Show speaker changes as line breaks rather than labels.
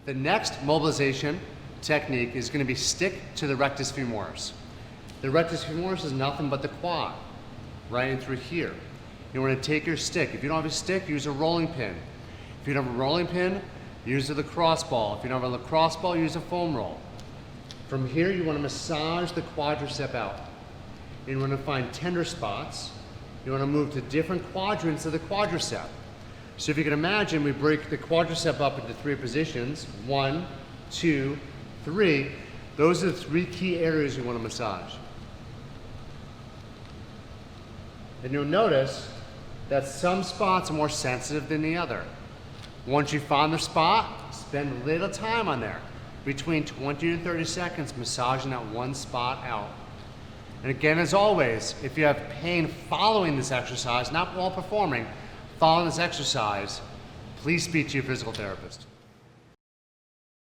The next mobilization technique is going to be stick to the rectus femoris. The rectus femoris is nothing but the quad, right in through here. You want to take your stick. If you don't have a stick, use a rolling pin. If you don't have a rolling pin, use a lacrosse ball. If you don't have a lacrosse ball, use a foam roll. From here, you want to massage the quadricep out. You want to find tender spots. You want to move to different quadrants of the quadricep. So if you can imagine, we break the quadricep up into 3 positions. 1, 2, 3. Those are the 3 key areas you want to massage. And you'll notice that some spots are more sensitive than the other. Once you find the spot, spend a little time on there. Between 20 and 30 seconds massaging that one spot out. And again, as always, if you have pain following this exercise, not while performing, following this exercise, please speak to your physical therapist.